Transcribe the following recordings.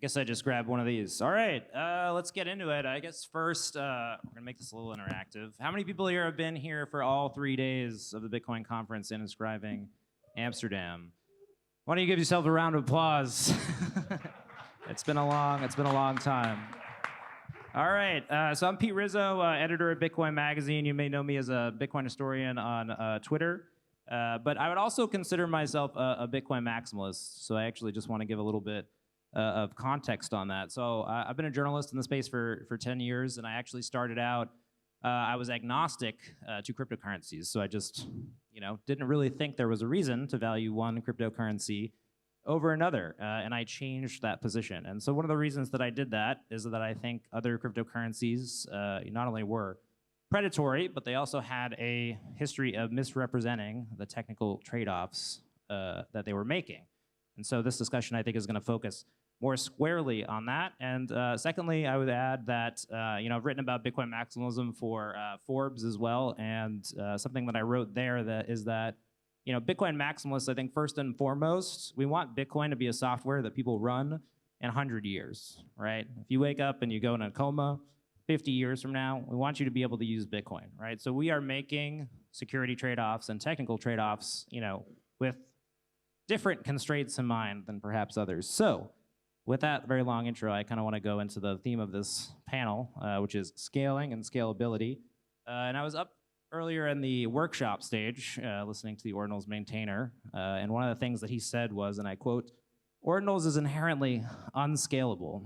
guess I just grabbed one of these. All right, let's get into it. I guess first, we're gonna make this a little interactive. How many people here have been here for all 3 days of the Bitcoin conference in Inscribing Amsterdam? Why don't you give yourself a round of applause? It's been a long time. All right, so I'm Pete Rizzo, editor at Bitcoin Magazine. You may know me as a Bitcoin historian on Twitter, but I would also consider myself a Bitcoin maximalist. So I actually just want to give a little bit of context on that. So I've been a journalist in the space for 10 years, and I actually started out, I was agnostic to cryptocurrencies. So I just, didn't really think there was a reason to value one cryptocurrency over another, and I changed that position. And so one of the reasons that I did that is that I think other cryptocurrencies not only were predatory, but they also had a history of misrepresenting the technical trade-offs that they were making. And so this discussion, I think, is going to focus more squarely on that. And secondly, I would add that I've written about Bitcoin maximalism for Forbes as well, and something that I wrote there is that Bitcoin maximalists, I think first and foremost, we want Bitcoin to be a software that people run in 100 years, right? If you wake up and you go in a coma 50 years from now, we want you to be able to use Bitcoin, right? So we are making security trade-offs and technical trade-offs, with different constraints in mind than perhaps others. So with that very long intro, I kind of want to go into the theme of this panel, which is scaling and scalability. And I was up earlier in the workshop stage, listening to the Ordinals maintainer, and one of the things that he said was, and I quote, "Ordinals is inherently unscalable."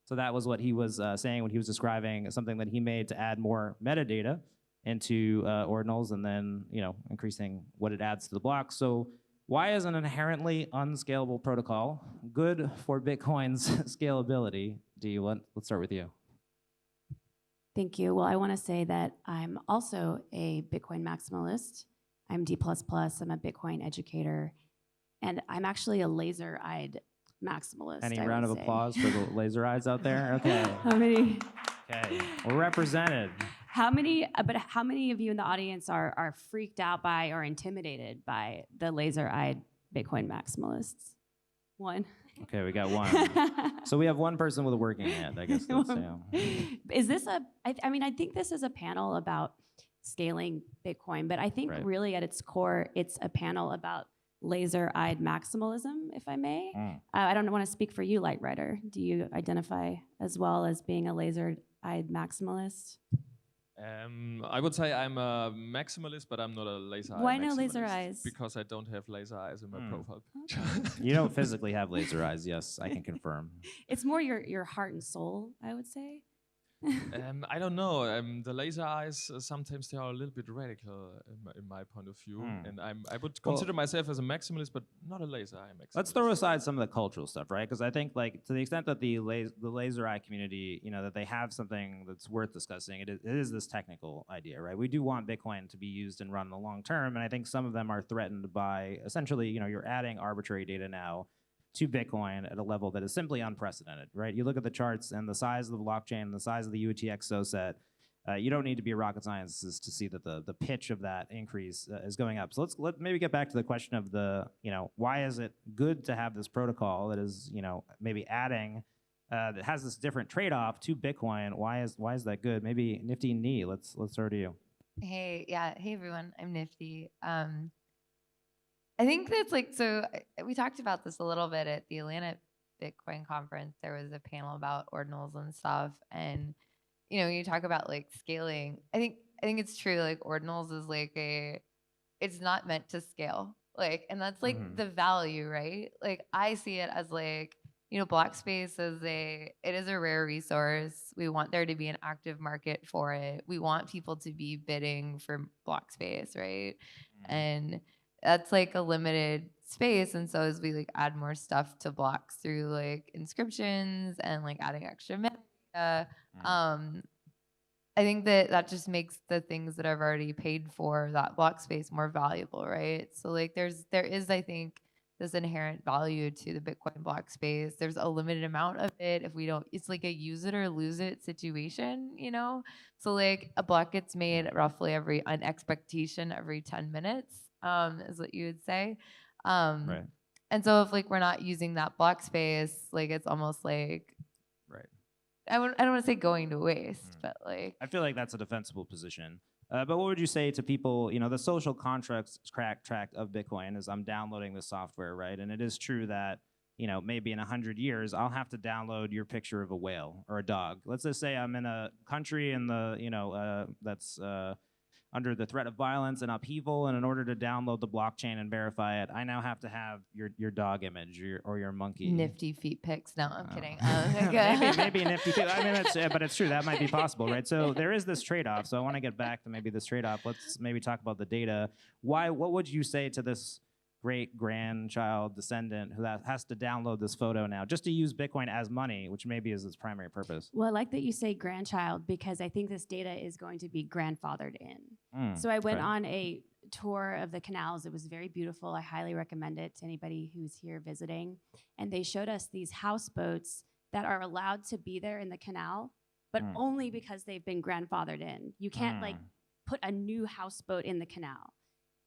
So that was what he was saying when he was describing something that he made to add more metadata into Ordinals, and then increasing what it adds to the block. So why is an inherently unscalable protocol good for Bitcoin's scalability? Let's start with you. Thank you. Well, I want to say that I'm also a Bitcoin maximalist. I'm D++, I'm a Bitcoin educator, and I'm actually a laser-eyed maximalist. Any round of applause for the laser eyes out there? Okay. How many? Okay, we're represented. How many of you in the audience are freaked out by or intimidated by the laser-eyed Bitcoin maximalists? One. Okay, we got one. So we have one person with a working hand, I guess. Is this I think this is a panel about scaling Bitcoin, but I think really at its core, it's a panel about laser-eyed maximalism, if I may. I don't want to speak for you, LightRider. Do you identify as well as being a laser-eyed maximalist? I would say I'm a maximalist, but I'm not a laser eye. Why no laser eyes? Because I don't have laser eyes in my profile picture. You don't physically have laser eyes, yes, I can confirm. It's more your heart and soul, I would say. I don't know. The laser eyes, sometimes they are a little bit radical in my point of view. And I would consider myself as a maximalist, but not a laser eye maximalist. Let's throw aside some of the cultural stuff, right? Because I think, to the extent that the laser eye community, that they have something that's worth discussing, it is this technical idea, right? We do want Bitcoin to be used and run in the long term, and I think some of them are threatened by, essentially, you're adding arbitrary data now to Bitcoin at a level that is simply unprecedented, right? You look at the charts and the size of the blockchain, the size of the UTXO set, you don't need to be a rocket scientist to see that the pitch of that increase is going up. So let's maybe get back to the question of why is it good to have this protocol that is, maybe adding, that has this different trade-off to Bitcoin. Why is that good? Maybe NiftyNei, let's start with you. Hey everyone, I'm Nifty. I think that's we talked about this a little bit at the Atlanta Bitcoin conference. There was a panel about ordinals and stuff, and you talk about scaling. I think it's true. Ordinals is it's not meant to scale. And that's the value, right? I see it as block space as it is a rare resource. We want there to be an active market for it. We want people to be bidding for block space, right? And that's a limited space, and so as we add more stuff to blocks through inscriptions and adding extra metadata, I think that just makes the things that I've already paid for that block space more valuable, right? So there is I think this inherent value to the Bitcoin block space. There's a limited amount of it. If we don't, it's a use it or lose it situation, So a block gets made roughly an expectation every 10 minutes. Is what you would say. Right. And so if like we're not using that block space, like it's almost like, Right. I don't want to say going to waste, but like I feel like that's a defensible position. But what would you say to people, the social contracts tract of Bitcoin is I'm downloading the software, right? And it is true that, maybe in 100 years, I'll have to download your picture of a whale or a dog. Let's just say I'm in a country in the, that's under the threat of violence and upheaval, and in order to download the blockchain and verify it, I now have to have your dog image or your monkey. nifty feet pics. No, I'm kidding. maybe a nifty feet. I mean, but it's true. That might be possible, right? So there is this trade-off. So I want to get back to maybe this trade-off. Let's maybe talk about the data. What would you say to this great-grandchild descendant who has to download this photo now just to use Bitcoin as money, which maybe is its primary purpose? Well, I like that you say grandchild because I think this data is going to be grandfathered in. So I went on a tour of the canals. It was very beautiful. I highly recommend it to anybody who's here visiting. And they showed us these houseboats that are allowed to be there in the canal, but only because they've been grandfathered in. You can't like put a new houseboat in the canal.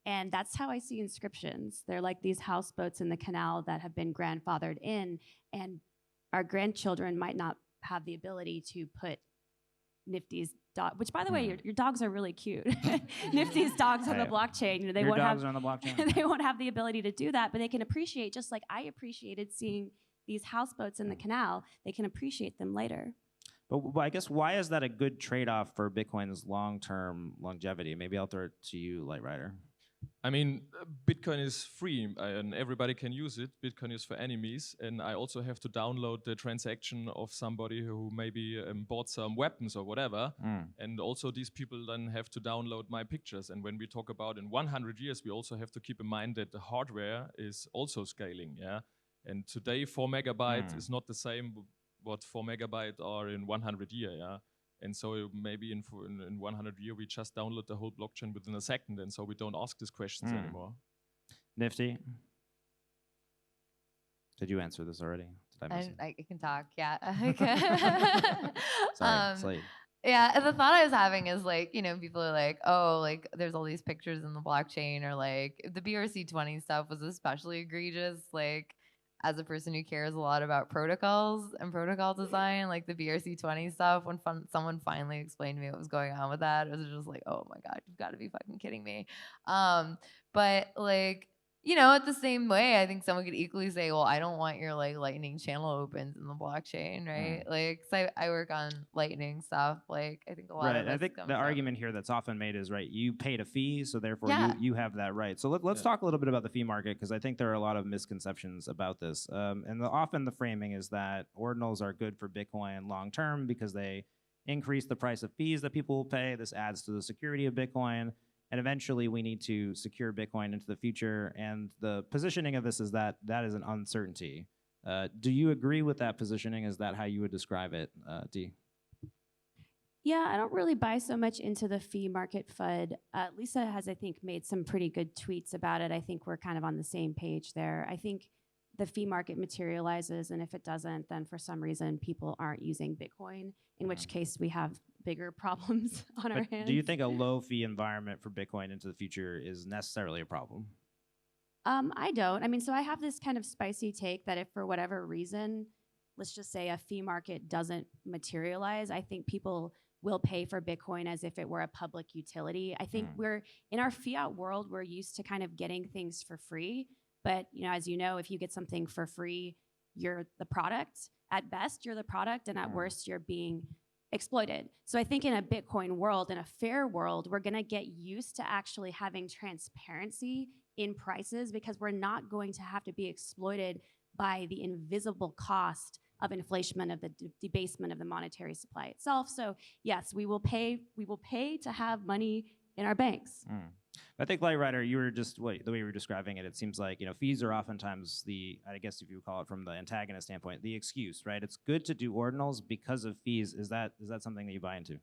And that's how I see inscriptions. They're like these houseboats in the canal that have been grandfathered in, and our grandchildren might not have the ability to put Nifty's dog, which by the way, your dogs are really cute. Nifty's dogs on the blockchain. They your won't dogs have, are on the blockchain? They won't have the ability to do that, but they can appreciate, just like I appreciated seeing these houseboats in the canal, they can appreciate them later. But I guess why is that a good trade-off for Bitcoin's long-term longevity? Maybe I'll throw it to you, LightRider. I mean, Bitcoin is free and everybody can use it. Bitcoin is for enemies. And I also have to download the transaction of somebody who maybe bought some weapons or whatever. And also these people then have to download my pictures. And when we talk about in 100 years, we also have to keep in mind that the hardware is also scaling. Yeah. And today 4 megabytes is not the same what 4 megabytes are in 100 years. Yeah. And so maybe in 100 years, we just download the whole blockchain within a second. And so we don't ask these questions anymore. Nifty? Did you answer this already? Did I miss it? I can talk, yeah. Sorry. Yeah, the thought I was having is like, people are like, oh, like there's all these pictures in the blockchain, or like the BRC20 stuff was especially egregious. Like, as a person who cares a lot about protocols and protocol design, like the BRC20 stuff, when someone finally explained to me what was going on with that, it was just like, oh my God, you've got to be fucking kidding me. But like, at the same way, I think someone could equally say, well, I don't want your like lightning channel opens in the blockchain, right? Like, so I work on lightning stuff. Like, I think a lot of I think the argument here that's often made is, right, you paid a fee, so therefore you have that right. So let's talk a little bit about the fee market, because I think there are a lot of misconceptions about this. And often the framing is that ordinals are good for Bitcoin long term because they increase the price of fees that people will pay. This adds to the security of Bitcoin. And eventually we need to secure Bitcoin into the future. And the positioning of this is that is an uncertainty. Do you agree with that positioning? Is that how you would describe it, Dee? Yeah, I don't really buy so much into the fee market FUD. Lisa has, I think, made some pretty good tweets about it. I think we're kind of on the same page there. I think the fee market materializes, and if it doesn't, then for some reason people aren't using Bitcoin, in which case we have bigger problems on our hands. Do you think a low fee environment for Bitcoin into the future is necessarily a problem? I don't. I mean, so I have this kind of spicy take that if for whatever reason, let's just say a fee market doesn't materialize, I think people will pay for Bitcoin as if it were a public utility. I think we're, in our fiat world, we're used to kind of getting things for free. But, as you know, if you get something for free, you're the product. At best, you're the product, and at worst, you're being exploited. So I think in a Bitcoin world, in a fair world, we're gonna get used to actually having transparency in prices, because we're not going to have to be exploited by the invisible cost of inflation, of the debasement of the monetary supply itself. So yes, we will pay to have money in our banks. I think, LightRider, you were just, the way you were describing it, it seems like, fees are oftentimes I guess if you would call it from the antagonist standpoint, the excuse, right? It's good to do ordinals because of fees. Is that something that you buy into?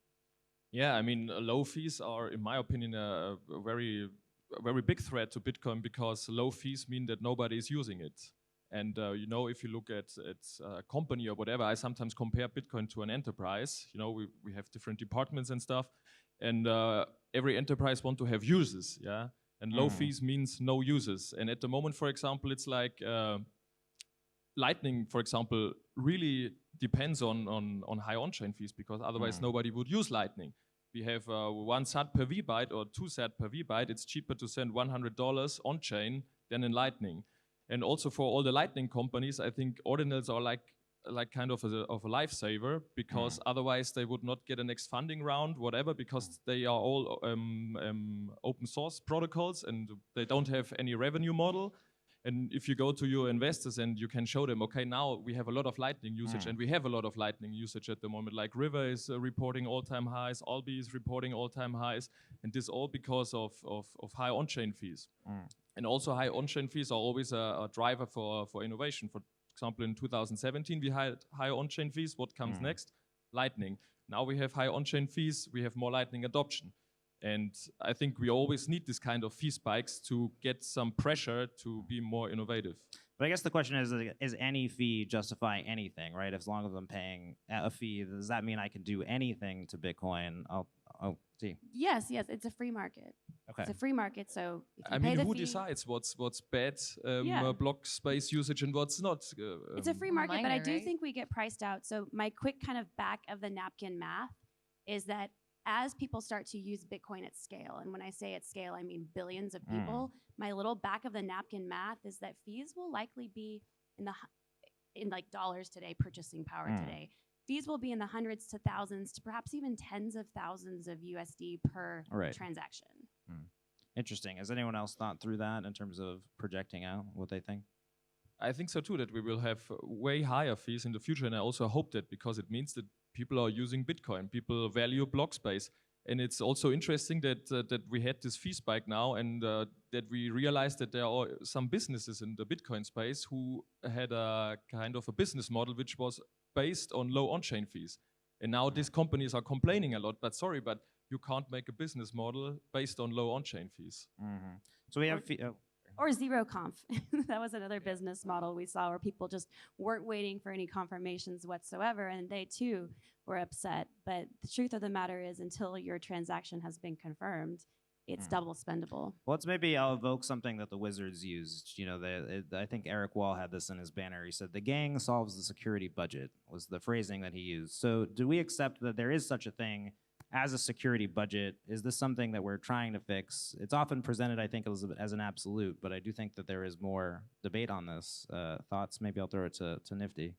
Yeah, I mean, low fees are, in my opinion, a very big threat to Bitcoin, because low fees mean that nobody is using it. And if you look at a company or whatever, I sometimes compare Bitcoin to an enterprise. We have different departments and stuff, and every enterprise want to have users, yeah. And low fees means no users. And at the moment, for example, it's like Lightning, for example, really depends on high on-chain fees, because otherwise nobody would use Lightning. We have 1 sat per VByte or 2 sat per VByte. It's cheaper to send $100 on-chain than in Lightning. And also for all the Lightning companies, I think ordinals are like kind of a lifesaver, because otherwise they would not get a next funding round, whatever, because they are all open source protocols and they don't have any revenue model. And if you go to your investors and you can show them, okay, now we have a lot of Lightning usage, and we have a lot of Lightning usage at the moment. Like River is reporting all-time highs, Albi is reporting all-time highs, and this all because of high on-chain fees. And also high on-chain fees are always a driver for innovation. For example, in 2017, we had high on-chain fees. What comes next? Lightning. Now we have high on-chain fees, we have more Lightning adoption. And I think we always need this kind of fee spikes to get some pressure to be more innovative. But I guess the question is any fee justify anything, right? As long as I'm paying a fee, does that mean I can do anything to Bitcoin? I'll see. Yes, it's a free market. Okay. It's a free market, so if you I pay mean, the who fee, decides what's bad Yeah. block space usage and what's not? it's a free market, but I Minor, do right? think we get priced out. So my quick kind of back of the napkin math is that as people start to use Bitcoin at scale, and when I say at scale, I mean billions of people, my little back of the napkin math is that fees will likely be in like dollars today, purchasing power today. Fees will be in the hundreds to thousands to perhaps even tens of thousands of USD per transaction. Interesting. Has anyone else thought through that in terms of projecting out what they think? I think so too, that we will have way higher fees in the future, and I also hope that, because it means that people are using Bitcoin, people value block space. And it's also interesting that we had this fee spike now, and that we realized that there are some businesses in the Bitcoin space who had a kind of a business model which was based on low on-chain fees. And now these companies are complaining a lot, but sorry, but you can't make a business model based on low on-chain fees. So we have Or zero conf. That was another business model we saw where people just weren't waiting for any confirmations whatsoever, and they too were upset. But the truth of the matter is, until your transaction has been confirmed, it's double spendable. Well, maybe I'll evoke something that the Wizards used. You know, I think Eric Wall had this in his banner. He said, "The gang solves the security budget," was the phrasing that he used. So do we accept that there is such a thing as a security budget? Is this something that we're trying to fix? It's often presented, I think, as an absolute, but I do think that there is more debate on this. Thoughts? Maybe I'll throw it to Nifty.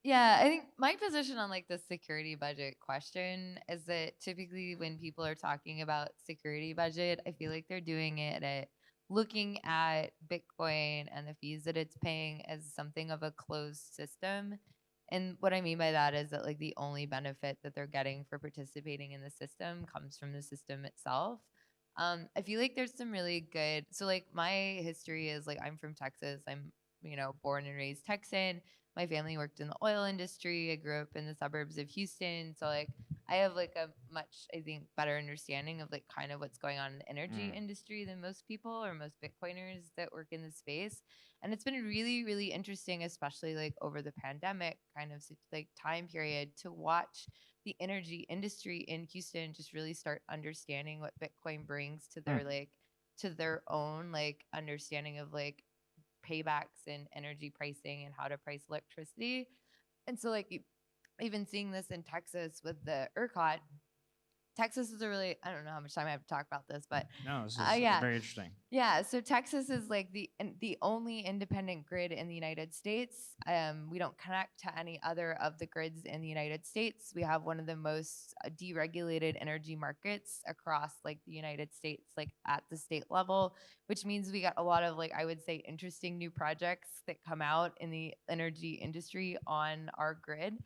Yeah, I think my position on like the security budget question is that typically when people are talking about security budget, I feel like they're doing it at looking at Bitcoin and the fees that it's paying as something of a closed system. And what I mean by that is that like the only benefit that they're getting for participating in the system comes from the system itself. I feel like there's some really good, so like my history is like I'm from Texas. I'm, born and raised Texan. My family worked in the oil industry. I grew up in the suburbs of Houston. So like I have like a much, I think, better understanding of like kind of what's going on in the energy industry than most people or most Bitcoiners that work in the space. And it's been really, really interesting, especially like over the pandemic kind of like time period, to watch the energy industry in Houston just really start understanding what Bitcoin brings to their like to their own like understanding of like paybacks and energy pricing and how to price electricity. And so like even seeing this in Texas with the ERCOT, Texas is a really, I don't know how much time I have to talk about this, but No, this is very interesting. Yeah, so Texas is like the only independent grid in the United States. We don't connect to any other of the grids in the United States. We have one of the most deregulated energy markets across like the United States, like at the state level, which means we got a lot of like, I would say, interesting new projects that come out in the energy industry on our grid.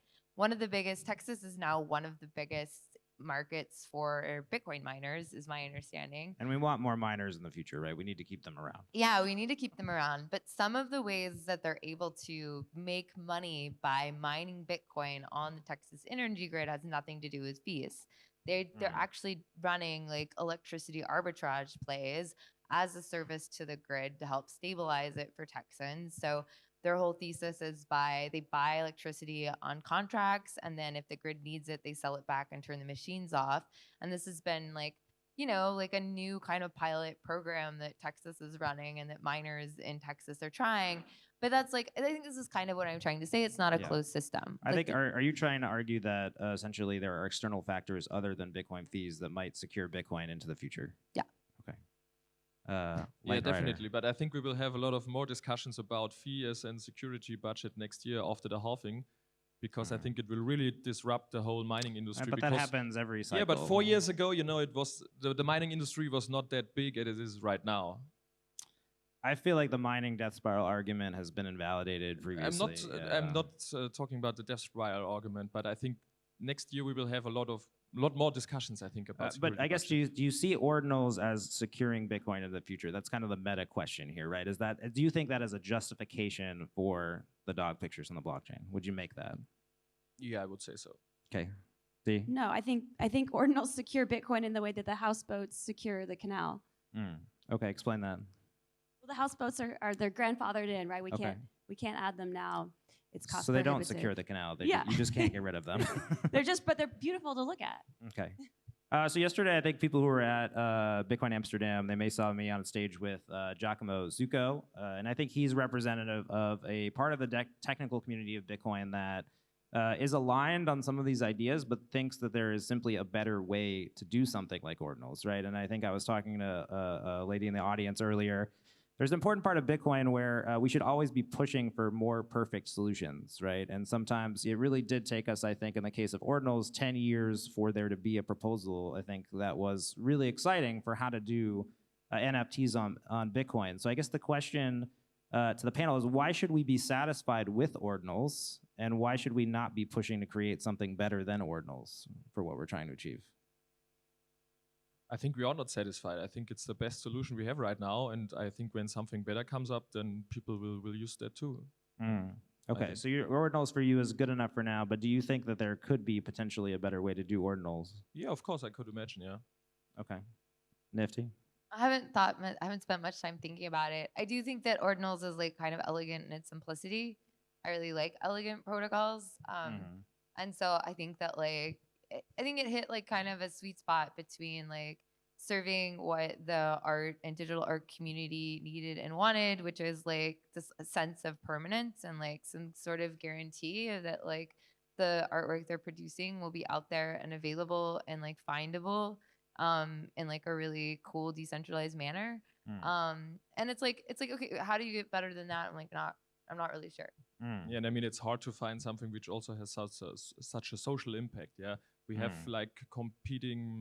Texas is now one of the biggest markets for Bitcoin miners, is my understanding. And we want more miners in the future, right? We need to keep them around. Yeah, we need to keep them around. But some of the ways that they're able to make money by mining Bitcoin on the Texas energy grid has nothing to do with fees. They're actually running like electricity arbitrage plays as a service to the grid to help stabilize it for Texans. So their whole thesis is they buy electricity on contracts, and then if the grid needs it, they sell it back and turn the machines off. And this has been like, you know, like a new kind of pilot program that Texas is running and that miners in Texas are trying. But that's like, I think this is kind of what I'm trying to say. It's not a closed system. I Like think, are you trying to argue that essentially there are external factors other than Bitcoin fees that might secure Bitcoin into the future? Yeah. Okay. Yeah, LightRider. definitely. But I think we will have a lot of more discussions about fees and security budget next year after the halving, because I think it will really disrupt the whole mining industry. But that happens every cycle. Yeah, but 4 years ago, you know, it was the mining industry was not that big as it is right now. I feel like the mining death spiral argument has been invalidated previously. I'm not talking about the death spiral argument, but I think next year we will have a lot more discussions, I think, about but I guess, do you see ordinals as securing Bitcoin in the future? That's kind of the meta question here, right? Do you think that is a justification for the dog pictures on the blockchain? Would you make that? Yeah, I would say so. Okay. D? No, I think ordinals secure Bitcoin in the way that the houseboats secure the canal. Okay, explain that. Well, the houseboats they're grandfathered in, right? We can't add them now. It's cost So they don't prohibitive. secure the canal. Yeah. You just can't get rid of them. But they're beautiful to look at. Okay. So yesterday, I think people who were at Bitcoin Amsterdam, they may saw me on stage with Giacomo Zucco, and I think he's representative of a part of the technical community of Bitcoin that is aligned on some of these ideas, but thinks that there is simply a better way to do something like ordinals, right? And I think I was talking to a lady in the audience earlier. There's an important part of Bitcoin where we should always be pushing for more perfect solutions, right? And sometimes it really did take us, I think, in the case of ordinals, 10 years for there to be a proposal, I think, that was really exciting for how to do NFTs on Bitcoin. So I guess the question to the panel is, why should we be satisfied with ordinals, and why should we not be pushing to create something better than ordinals for what we're trying to achieve? I think we are not satisfied. I think it's the best solution we have right now, and I think when something better comes up, then people will use that too. Okay, so your ordinals for you is good enough for now, but do you think that there could be potentially a better way to do ordinals? Yeah, of course, I could imagine, yeah. Okay. Nifty? I haven't spent much time thinking about it. I do think that ordinals is like kind of elegant in its simplicity. I really like elegant protocols. And so I think that I think it hit like kind of a sweet spot between like serving what the art and digital art community needed and wanted, which is like this sense of permanence and like some sort of guarantee that like the artwork they're producing will be out there and available and like findable in like a really cool decentralized manner. And it's like okay, how do you get better than that? I'm not really sure. Yeah, and I mean, it's hard to find something which also has such a social impact. Yeah, we have like competing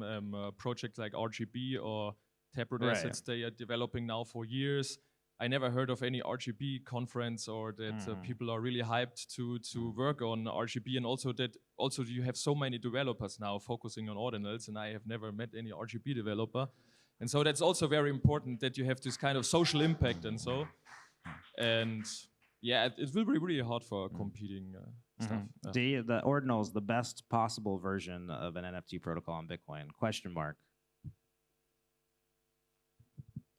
projects like RGB or Taproot Assets. They are developing now for years. I never heard of any RGB conference or that people are really hyped to work on RGB, and also you have so many developers now focusing on ordinals, and I have never met any RGB developer, and so that's also very important that you have this kind of social impact and so, and yeah, it will be really hard for competing stuff. Yeah. The ordinals, the best possible version of an NFT protocol on Bitcoin? Question mark.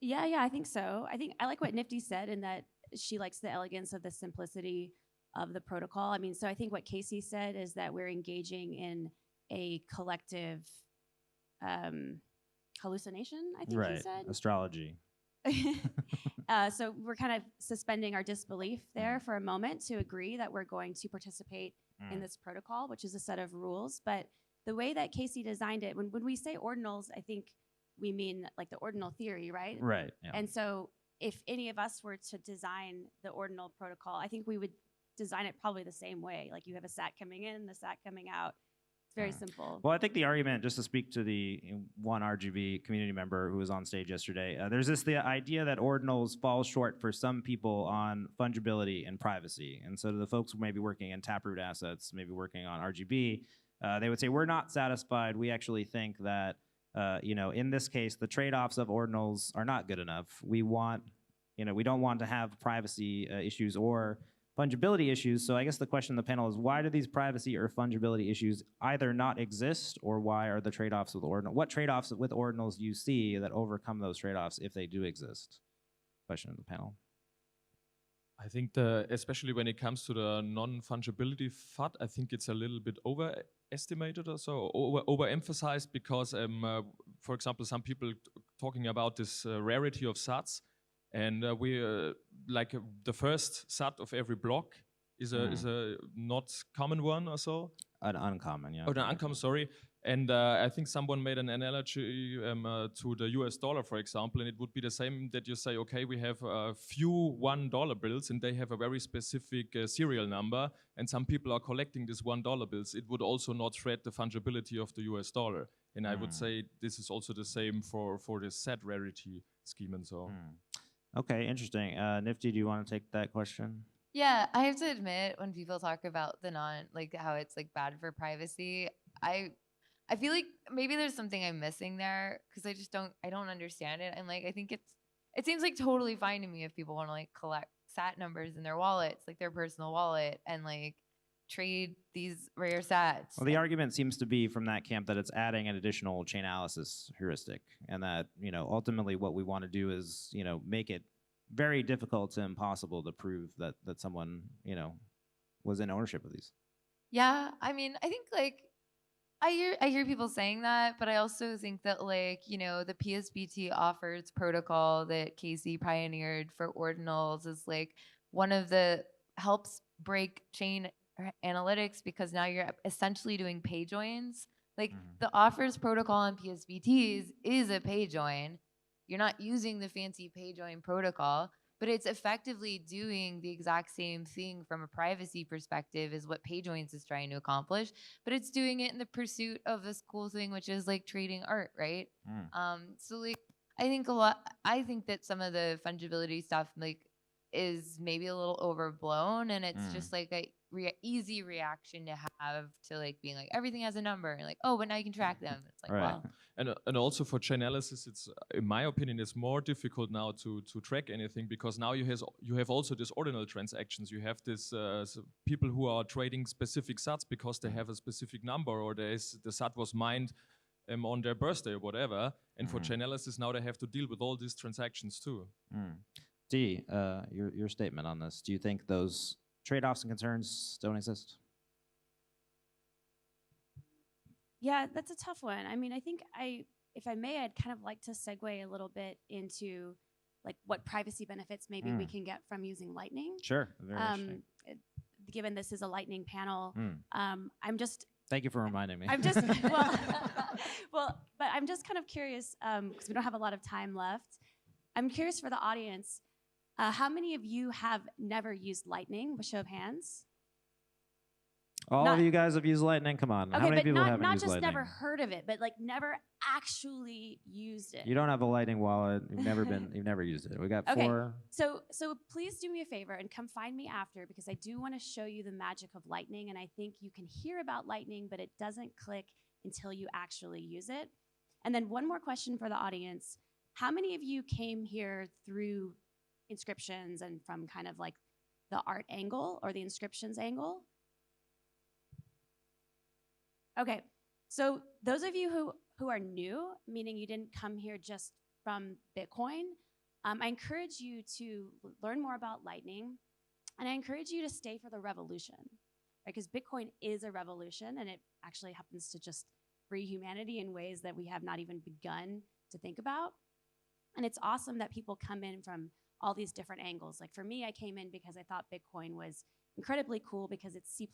Yeah, I think so. I like what Nifty said in that she likes the elegance of the simplicity of the protocol. I mean, so I think what Casey said is that we're engaging in a collective hallucination, I think he said. Astrology. So we're kind of suspending our disbelief there for a moment to agree that we're going to participate in this protocol, which is a set of rules. But the way that Casey designed it, when we say ordinals, I think we mean like the ordinal theory, right? Right. Yeah. And so if any of us were to design the ordinal protocol, I think we would design it probably the same way. Like you have a SAT coming in, the SAT coming out. It's very simple. Well, I think the argument, just to speak to the one RGB community member who was on stage yesterday, there's the idea that ordinals fall short for some people on fungibility and privacy. And so to the folks who may be working in Taproot assets, maybe working on RGB, they would say, we're not satisfied. We actually think that, in this case, the trade-offs of ordinals are not good enough. We don't want to have privacy issues or fungibility issues. So I guess the question in the panel is, why do these privacy or fungibility issues either not exist, or why are the trade-offs with ordinals? What trade-offs with ordinals do you see that overcome those trade-offs if they do exist? Question in the panel. I think especially when it comes to the non-fungibility FUD, I think it's a little bit overestimated or so, overemphasized, because for example, some people talking about this rarity of sats, and the first sat of every block is a not common one or so. An uncommon, yeah. Oh, the uncommon, sorry. And I think someone made an analogy to the US dollar, for example, and it would be the same that you say, okay, we have a few $1 bills and they have a very specific serial number, and some people are collecting these $1 bills. It would also not threat the fungibility of the US dollar. And I would say this is also the same for this set rarity scheme and so. Okay, interesting. Nifty, do you want to take that question? Yeah, I have to admit, when people talk about the how it's like bad for privacy, I feel like maybe there's something I'm missing there because I don't understand it. And like, I think it seems like totally fine to me if people want to like collect sat numbers in their wallets, like their personal wallet, and like trade these rare sats. Well, the argument seems to be from that camp that it's adding an additional chain analysis heuristic, and that, ultimately what we want to do is, make it very difficult to impossible to prove that someone, was in ownership of these. Yeah, I mean, I think like I hear people saying that, but I also think that like, the PSBT offers protocol that Casey pioneered for ordinals is like one of the helps break chain analytics, because now you're essentially doing pay joins. Like the offers protocol on PSBTs is a pay join. You're not using the fancy pay join protocol, but it's effectively doing the exact same thing from a privacy perspective as what PayJoins is trying to accomplish, but it's doing it in the pursuit of this cool thing, which is like trading art, right? So like, I think that some of the fungibility stuff like is maybe a little overblown, and it's just like a easy reaction to have to like being like everything has a number and like, oh, but now you can track them. It's like, Right. wow. And also for chain analysis, it's, in my opinion, it's more difficult now to track anything, because now you have also these ordinal transactions. You have this people who are trading specific sats because they have a specific number, or the sat was mined on their birthday or whatever. And for chain analysis, now they have to deal with all these transactions too. D, your statement on this. Do you think those trade-offs and concerns don't exist? Yeah, that's a tough one. I mean, I think if I may, I'd kind of like to segue a little bit into like what privacy benefits maybe we can get from using Lightning. Sure, very interesting. Given this is a Lightning panel, Thank you for reminding me. I'm just but I'm just kind of curious because we don't have a lot of time left. I'm curious for the audience, how many of you have never used Lightning? With show of hands. All of you guys have used Lightning? Come on. Okay, How many but people haven't not used just Lightning? never heard of it, but like never actually used it. You don't have a Lightning wallet. You've never used it. We got four. So please do me a favor and come find me after, because I do want to show you the magic of Lightning, and I think you can hear about Lightning, but it doesn't click until you actually use it. And then one more question for the audience. How many of you came here through inscriptions and from kind of like the art angle or the inscriptions angle? Okay, so those of you who are new, meaning you didn't come here just from Bitcoin, I encourage you to learn more about Lightning, and I encourage you to stay for the revolution, right? Because Bitcoin is a revolution, and it actually happens to just free humanity in ways that we have not even begun to think about. And it's awesome that people come in from all these different angles. Like for me, I came in because I thought Bitcoin was incredibly cool because it's C++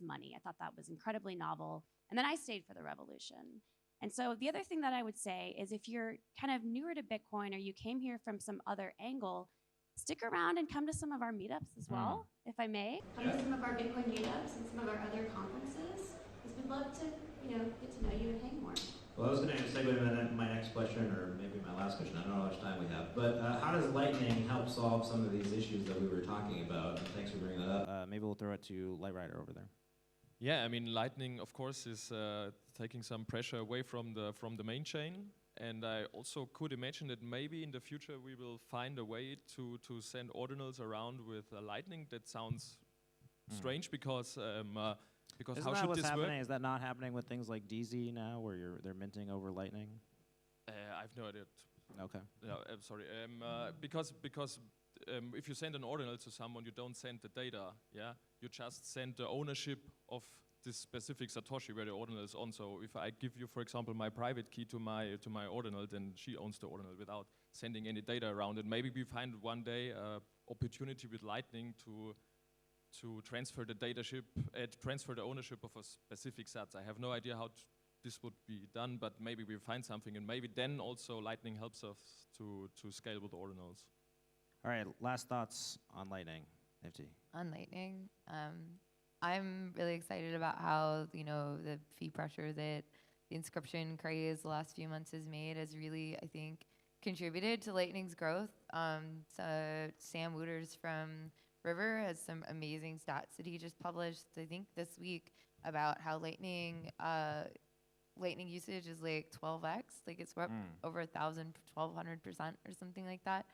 money. I thought that was incredibly novel. And then I stayed for the revolution. And so the other thing that I would say is if you're kind of newer to Bitcoin or you came here from some other angle, stick around and come to some of our meetups as well, if I may. Come to some of our Bitcoin meetups and some of our other conferences, because we'd love to, get to know you and hang more. Well, I was going to segue to my next question, or maybe my last question. I don't know how much time we have. But how does Lightning help solve some of these issues that we were talking about? And thanks for bringing that up. Maybe we'll throw it to LightRider over there. Yeah, I mean, Lightning, of course, is taking some pressure away from the main chain. And I also could imagine that maybe in the future we will find a way to send ordinals around with Lightning. That sounds strange because how should this work? Is that not happening with things like DZ now, where they're minting over Lightning? I've no idea. Okay. No, I'm sorry. Because if you send an ordinal to someone, you don't send the data. Yeah, you just send the ownership of this specific Satoshi where the ordinal is on. So if I give you, for example, my private key to my ordinal, then she owns the ordinal without sending any data around it. Maybe we find one day opportunity with Lightning to transfer the ownership of a specific sats. I have no idea how this would be done, but maybe we find something, and maybe then also Lightning helps us to scale with ordinals. All right, last thoughts on Lightning, Nifty. On Lightning, I'm really excited about how the fee pressure that the inscription craze the last few months has made has really, I think, contributed to Lightning's growth. So Sam Wooters from River has some amazing stats that he just published, I think this week, about how Lightning usage is like 12x, like it's up over 1,000, 1,200% or something like that.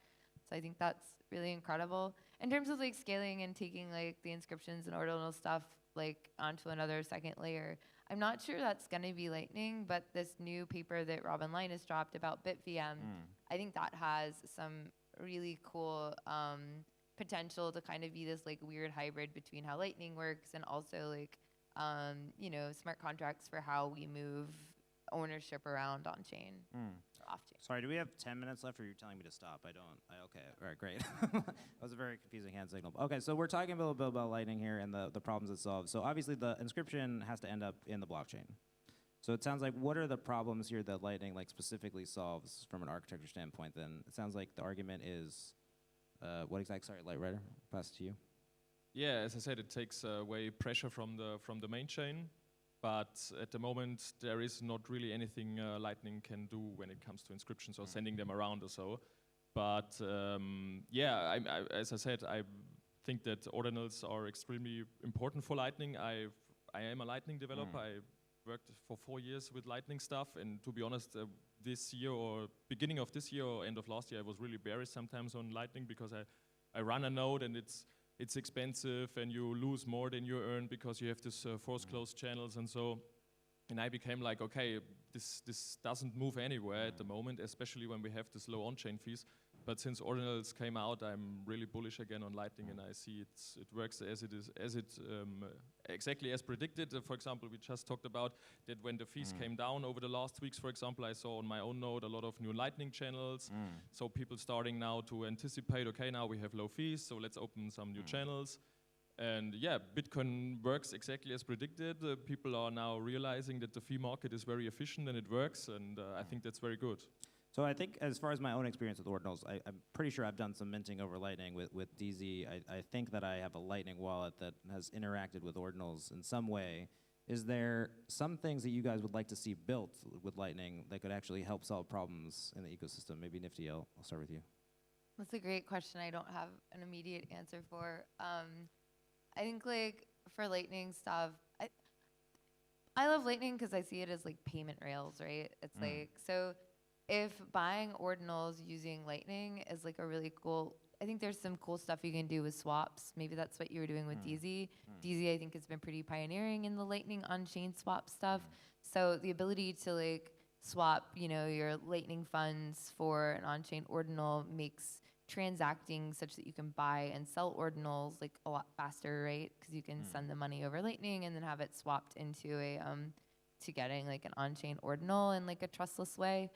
So I think that's really incredible. In terms of like scaling and taking like the inscriptions and ordinal stuff like onto another second layer, I'm not sure that's going to be Lightning, but this new paper that Robin Linus dropped about BitVM, I think that has some really cool potential to kind of be this like weird hybrid between how Lightning works and also like smart contracts for how we move ownership around on chain or off chain. Sorry, do we have 10 minutes left, or are you telling me to stop? Okay, all right, great. That was a very confusing hand signal. Okay, so we're talking a little bit about Lightning here and the problems it solves. So obviously the inscription has to end up in the blockchain. So it sounds like, what are the problems here that Lightning like specifically solves from an architecture standpoint then? It sounds like the argument is, what exactly, sorry, LightRider, pass it to you. Yeah, as I said, it takes away pressure from the main chain, but at the moment there is not really anything Lightning can do when it comes to inscriptions or sending them around or so. But yeah, as I said, I think that ordinals are extremely important for Lightning. I am a Lightning developer. I worked for 4 years with Lightning stuff, and to be honest, this year or beginning of this year or end of last year, I was really bearish sometimes on Lightning because I run a node and it's expensive and you lose more than you earn because you have this force closed channels and so. And I became like, okay, this doesn't move anywhere at the moment, especially when we have this low on-chain fees. But since ordinals came out, I'm really bullish again on Lightning, and I see it works exactly as predicted. For example, we just talked about that when the fees came down over the last weeks. For example, I saw on my own node a lot of new Lightning channels. So people starting now to anticipate, okay, now we have low fees, so let's open some new channels. And yeah, Bitcoin works exactly as predicted. People are now realizing that the fee market is very efficient and it works, and I think that's very good. So I think as far as my own experience with ordinals, I'm pretty sure I've done some minting over Lightning with DZ. I think that I have a Lightning wallet that has interacted with ordinals in some way. Is there some things that you guys would like to see built with Lightning that could actually help solve problems in the ecosystem? Maybe Nifty, I'll start with you. That's a great question I don't have an immediate answer for. I think like for Lightning stuff, I love Lightning because I see it as like payment rails, right? It's like, so if buying ordinals using Lightning is like a really cool, I think there's some cool stuff you can do with swaps. Maybe that's what you were doing with DZ. DZ I think has been pretty pioneering in the Lightning on-chain swap stuff. So the ability to like swap, your Lightning funds for an on-chain ordinal makes transacting such that you can buy and sell ordinals like a lot faster, right? Because you can send the money over Lightning and then have it swapped into to getting like an on-chain ordinal in like a trustless way.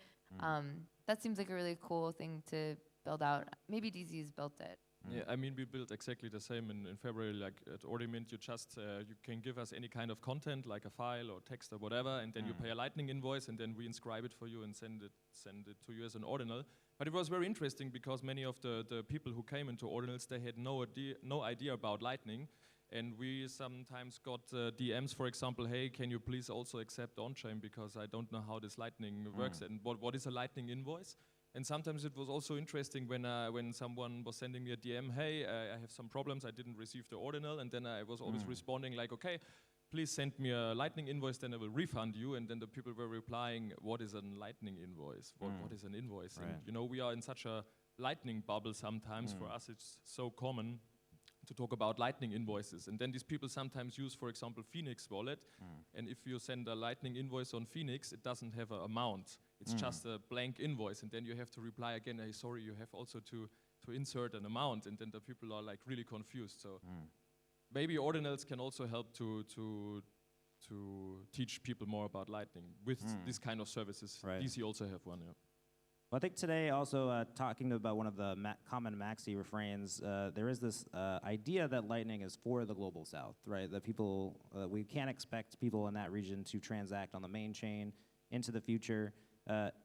That seems like a really cool thing to build out. Maybe DZ's built it. Yeah, I mean, we built exactly the same in February. Like at Ordimint, you just you can give us any kind of content, like a file or text or whatever, and then you pay a Lightning invoice, and then we inscribe it for you and send it to you as an ordinal. But it was very interesting because many of the people who came into ordinals, they had no idea about Lightning. And we sometimes got DMs, for example, hey, can you please also accept on-chain because I don't know how this Lightning works and what is a Lightning invoice? And sometimes it was also interesting when someone was sending me a DM, hey, I have some problems, I didn't receive the ordinal, and then I was always responding like, okay, please send me a Lightning invoice, then I will refund you. And then the people were replying, what is a Lightning invoice? What is an invoice? Right. And we are in such a Lightning bubble sometimes. For us, it's so common to talk about Lightning invoices. And then these people sometimes use, for example, Phoenix wallet. And if you send a Lightning invoice on Phoenix, it doesn't have an amount. It's just a blank invoice. And then you have to reply again, hey, sorry, you have also to insert an amount. And then the people are like really confused. So maybe ordinals can also help to to teach people more about Lightning with this kind of services. Right. DC also have one. Yeah. Well, I think today also talking about one of the common Maxi refrains, there is this idea that Lightning is for the global south, right? That people, we can't expect people in that region to transact on the main chain into the future.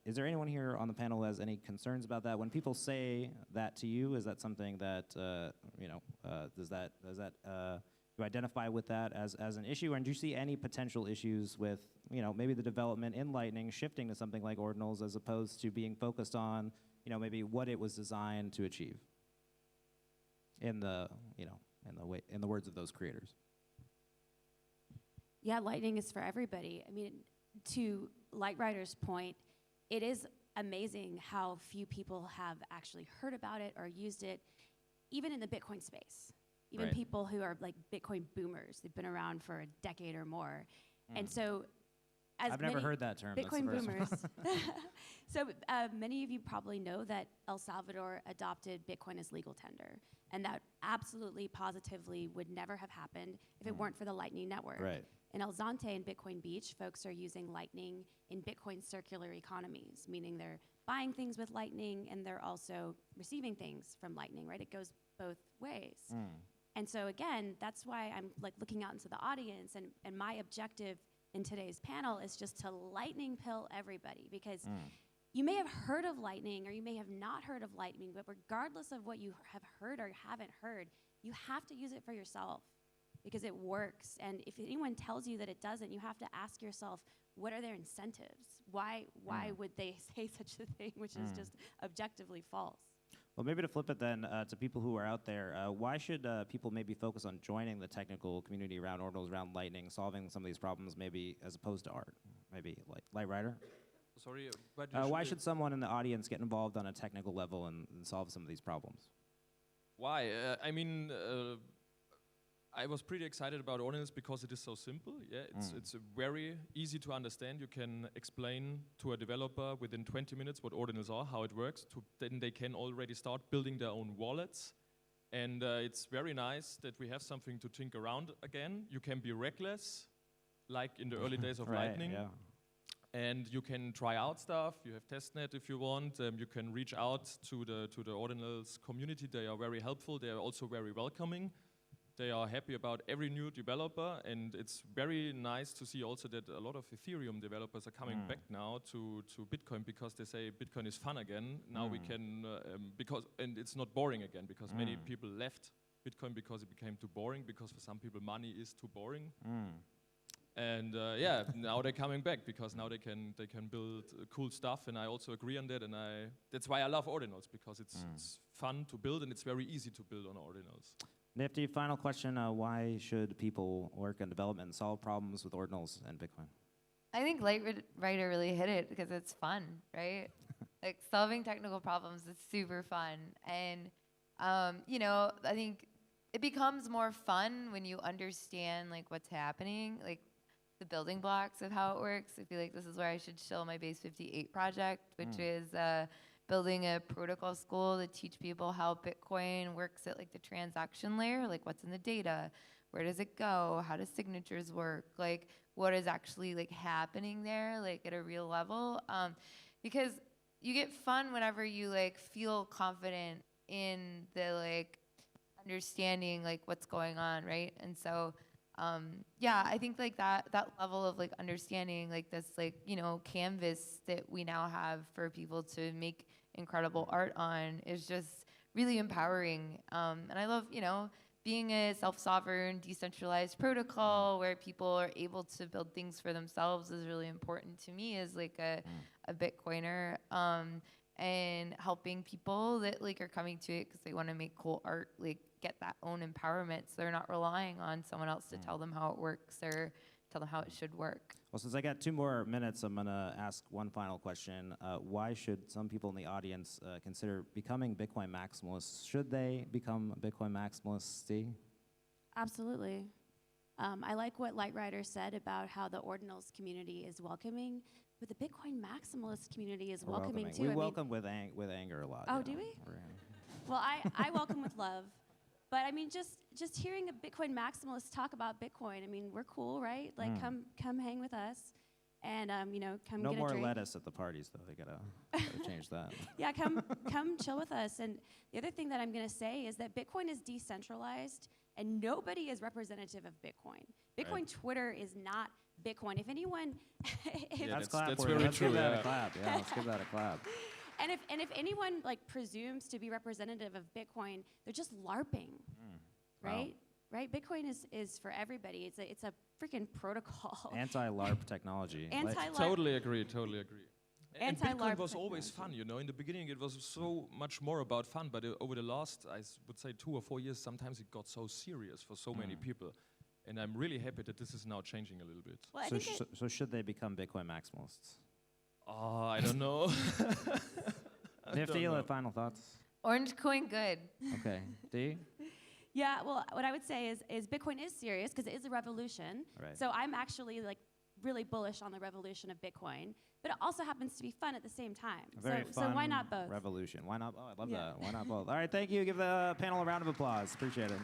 Is there anyone here on the panel who has any concerns about that? When people say that to you, is that something that, does you identify with that as an issue? And do you see any potential issues with, maybe the development in Lightning shifting to something like Ordinals as opposed to being focused on, maybe what it was designed to achieve? In the words of those creators. Yeah, Lightning is for everybody. I mean, to LightRider's point, it is amazing how few people have actually heard about it or used it, even in the Bitcoin space. Even Right. people who are like Bitcoin boomers, they've been around for a decade or more. And so, as I've never heard that term. Bitcoin That's the first boomers. So many of you probably know that El Salvador adopted Bitcoin as legal tender. And that absolutely, positively would never have happened if it weren't for the Lightning Network. Right. In El Zante and Bitcoin Beach, folks are using Lightning in Bitcoin circular economies, meaning they're buying things with Lightning and they're also receiving things from Lightning, right? It goes both ways. And so again, that's why I'm like looking out into the audience, and my objective in today's panel is just to lightning pill everybody, because you may have heard of Lightning or you may have not heard of Lightning, but regardless of what you have heard or haven't heard, you have to use it for yourself because it works. And if anyone tells you that it doesn't, you have to ask yourself, what are their incentives? Why would they say such a thing, which is just objectively false? Well, maybe to flip it then to people who are out there, why should people maybe focus on joining the technical community around Ordinals, around Lightning, solving some of these problems maybe as opposed to art? Maybe like LightRider? Sorry, Why should someone in the audience get involved on a technical level and solve some of these problems? Why? I was pretty excited about Ordinals because it is so simple. Yeah, it's very easy to understand. You can explain to a developer within 20 minutes what Ordinals are, how it works. Then they can already start building their own wallets. And it's very nice that we have something to think around again. You can be reckless, like in the early days of Lightning. Yeah. And you can try out stuff. You have testnet if you want. You can reach out to the Ordinals community. They are very helpful. They are also very welcoming. They are happy about every new developer, and it's very nice to see also that a lot of Ethereum developers are coming back now to Bitcoin because they say Bitcoin is fun again. Now we can, and it's not boring again, because many people left Bitcoin because it became too boring, because for some people money is too boring. And now they're coming back because now they can build cool stuff, and I also agree on that, and that's why I love Ordinals, because it's fun to build and it's very easy to build on Ordinals. Nifty, final question, why should people work in development and solve problems with Ordinals and Bitcoin? I think LightRider really hit it because it's fun, right? Like solving technical problems is super fun. And, I think it becomes more fun when you understand like what's happening, like the building blocks of how it works. I feel like this is where I should show my Base 58 project, which is building a protocol school to teach people how Bitcoin works at like the transaction layer, like what's in the data, where does it go, how do signatures work, like what is actually like happening there, like at a real level, because you get fun whenever you like feel confident in the like understanding like what's going on, right? And so I think like that level of like understanding like this like canvas that we now have for people to make incredible art on is just really empowering. And I love being a self-sovereign, decentralized protocol where people are able to build things for themselves is really important to me as like a Bitcoiner, and helping people that like are coming to it because they want to make cool art like get that own empowerment, so they're not relying on someone else to tell them how it works or tell them how it should work. Well, since I got 2 more minutes, I'm going to ask one final question. Why should some people in the audience consider becoming Bitcoin maximalists? Should they become Bitcoin maximalists, Steve? Absolutely. I like what LightRider said about how the Ordinals community is welcoming, but the Bitcoin maximalist community is welcoming too. We welcome with anger a lot. Oh, do we? Well, I welcome with love. But I mean, just hearing a Bitcoin maximalist talk about Bitcoin, I mean, we're cool, right? Like, come hang with us, and come No get a more drink. lettuce at the parties, though. They gotta change that. Yeah, come chill with us. And the other thing that I'm gonna say is that Bitcoin is decentralized, and nobody is representative of Bitcoin. Bitcoin Twitter is not Bitcoin. If anyone, Let's clap that's for it. very Let's true, give that yeah. a clap. Yeah, let's give that a clap. and if anyone like presumes to be representative of Bitcoin, they're just LARPing, right? Right? Bitcoin is for everybody. It's a freaking protocol. Anti-LARP technology. Anti-LARP. Totally agree. And Anti-LARP Bitcoin was always technology. fun, In the beginning, it was so much more about fun, but over the last, would say, 2 or 4 years, sometimes it got so serious for so many people. And I'm really happy that this is now changing a little bit. Well, I So, think so should they become Bitcoin maximalists? Oh, I don't know. Nifty, know. final thoughts? Orange coin good. Okay. D? yeah, well, what I would say is Bitcoin is serious because it is a revolution. Right. So I'm actually like really bullish on the revolution of Bitcoin, but it also happens to be fun at the same time. A very so fun why not both? revolution. Why not? Oh, I love Yeah. that. Why not both? All right, thank you. Give the panel a round of applause. Appreciate it.